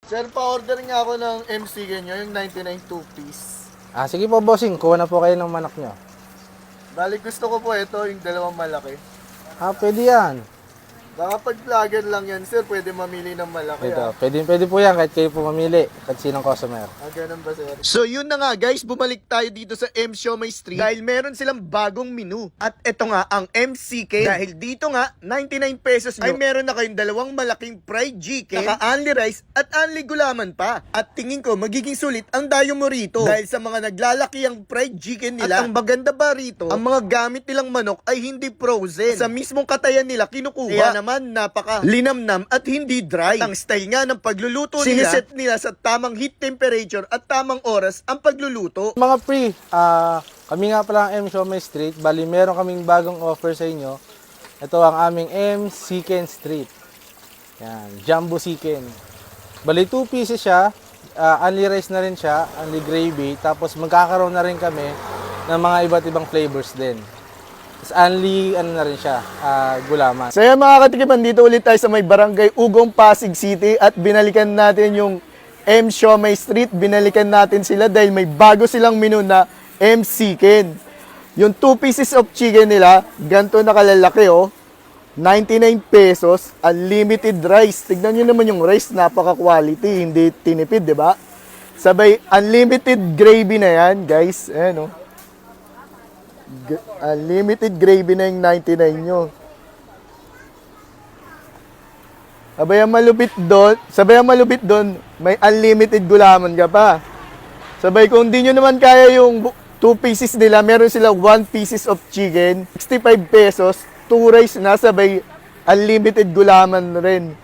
Sir, pa-order nga ako ng MC nyo, yung 99 2-piece. Sige po, bossing. Kuha na po kayo ng manok nyo. Bali, gusto ko po ito, yung dalawang malaki. Pwede yan. Baka pag vlogger lang yan, sir, pwede mamili ng malaki. Ito, pwede po yan kahit kayo po mamili. Kahit sinong customer. Ganun ba, sir? So, yun na nga, guys. Bumalik tayo dito sa M. Siomai Street dahil meron silang bagong menu. At ito nga, ang MCK. Dahil dito nga, 99 pesos nyo, ay meron na kayong dalawang malaking fried chicken, naka-only rice, at only gulaman pa. At tingin ko, magiging sulit ang dayo mo rito. Dahil sa mga naglalaki ang fried chicken nila. At ang maganda ba rito, ang mga gamit nilang manok ay hindi frozen. Sa mismong katayan nila, kinukuha. Kaya naman, napaka linamnam at hindi dry. Ang style nga ng pagluluto nila, siniset nila sa tamang heat temperature at tamang oras ang pagluluto. Mga pre, kami nga pala ang M. Siomai Street. Bali, meron kaming bagong offer sa inyo. Ito ang aming M. Chicken Street. Yan, Jumbo Chicken. Bali, 2 pieces siya. Only rice na rin siya, only gravy. Tapos magkakaroon na rin kami ng mga iba't ibang flavors din. Tapos only, na rin siya, gulaman. So yan mga katikipan, dito ulit tayo sa may barangay Ugong, Pasig City at binalikan natin yung M. Siomai Street. Binalikan natin sila dahil may bago silang menu na M. Chicken. Yung 2 pieces of chicken nila, ganito na kalalaki 99 pesos, unlimited rice. Tignan nyo naman yung rice, napaka-quality, hindi tinipid, di ba? Sabay, unlimited gravy na yan, guys. Ayan, unlimited gravy na yung 99 nyo. Sabay ang malupit doon, may unlimited gulaman ka pa. Sabay kung di nyo naman kaya yung 2 pieces nila, meron sila 1 pieces of chicken, 65 pesos, 2 rice na, sabay unlimited gulaman rin.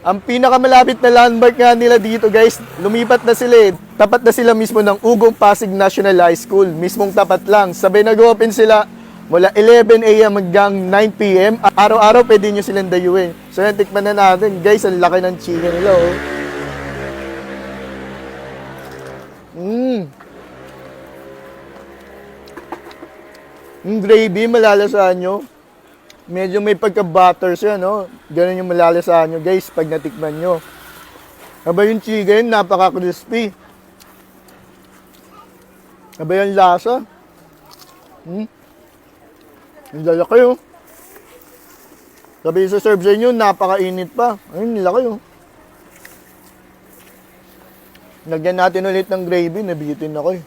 Ang pinakamalapit na landmark nga nila dito, guys, lumipat na sila Tapat na sila mismo ng Ugong Pasig National High School. Mismong tapat lang. Sabay nag-open sila mula 11 a.m. hanggang 9 p.m. Araw-araw pwede nyo silang dayuin. So yan, tikman na natin. Guys, ang laki ng chicken nila, Yung gravy, malalasahan nyo. Medyo may pagka-butter siya, Ganun yung malalasahan nyo, guys, pag natikman nyo. Aba yung chicken, napaka-crispy. Aba yung lasa. Ang lalaki, Sabi sa serve sa inyo, napaka-init pa. Ayun, laki, Lagyan natin ulit ng gravy, nabitin ako,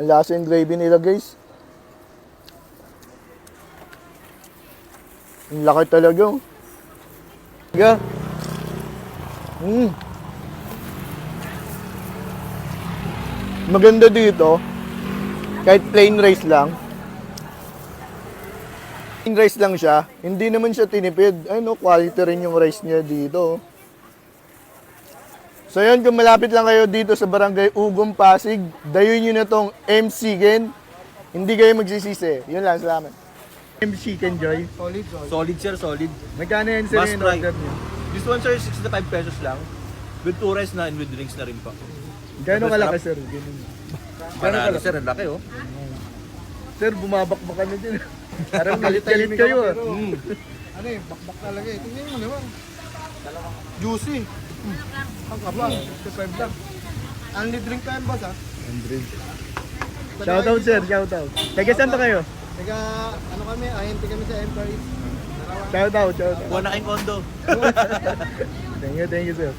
Ang lasa yung gravy nila, guys. Ang laki talaga. Maganda dito, kahit plain rice lang. Plain rice lang siya, hindi naman siya tinipid. Quality rin yung rice niya dito. So yun, kung malapit lang kayo dito sa barangay Ugong, Pasig, dayuin nyo na tong M. Chicken. Hindi kayo magsisisi. Yun lang, salamat. M. Chicken, Joy. Solid sir, solid. Magkano yan sir Must yung try. order nyo? This one sir, 65 pesos lang. With 2 rice na and with drinks na rin pa. Gano'ng kalaki sir? Panalo sir, ang laki Sir, bumabakbakan na din. Parang galit-galit kayo Bakbak talaga Tingnan mo naman. Juicy. Ang kaba. 55 lang. Only drink time, boss, Shoutout sir, shoutout. Taga saan ba kayo? Teka, kami, ahente kami sa Empire. Shoutout. Buwan na kayong kondo. Thank you sir.